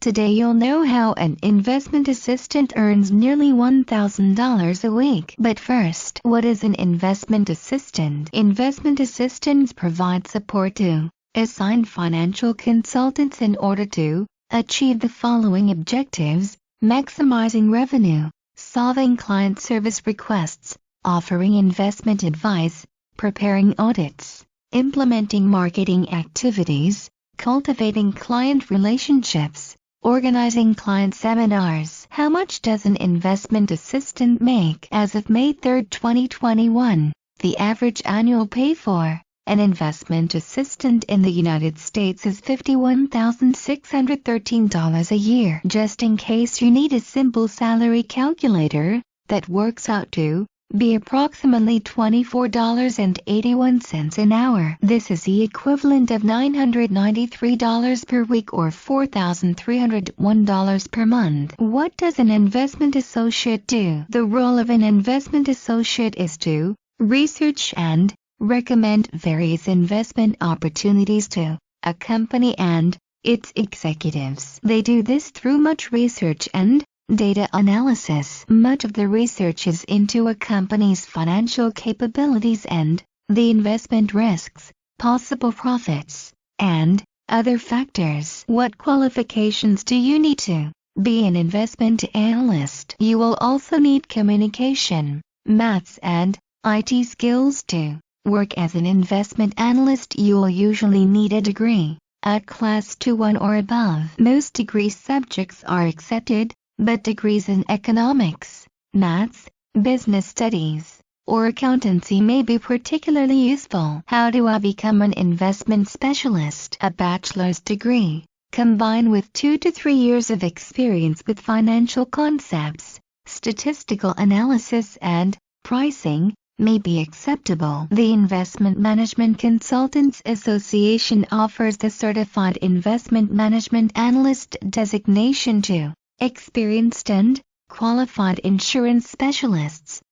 Today you'll know how an investment assistant earns nearly $1,000 a week. But first, what is an investment assistant? Investment assistants provide support to assigned financial consultants in order to achieve the following objectives: maximizing revenue, solving client service requests, offering investment advice, preparing audits, implementing marketing activities, cultivating client relationships, organizing client seminars. How much does an investment assistant make? As of May 3, 2021, the average annual pay for an investment assistant in the United States is $51,613 a year. Just in case you need a simple salary calculator, that works out to be approximately $24.81 an hour. This is the equivalent of $993 per week or $4,301 per month. What does an investment associate do? The role of an investment associate is to research and recommend various investment opportunities to a company and its executives. They do this through much research and data analysis. Much of the research is into a company's financial capabilities and the investment risks, possible profits, and other factors. What qualifications do you need to be an investment analyst? You will also need communication, maths, and IT skills to work as an investment analyst. You will usually need a degree, a Class 2-1 or above. Most degree subjects are accepted, but degrees in economics, maths, business studies, or accountancy may be particularly useful. How do I become an investment specialist? A bachelor's degree, combined with 2 to 3 years of experience with financial concepts, statistical analysis, and pricing, may be acceptable. The Investment Management Consultants Association offers the Certified Investment Management Analyst designation to experienced and qualified insurance specialists,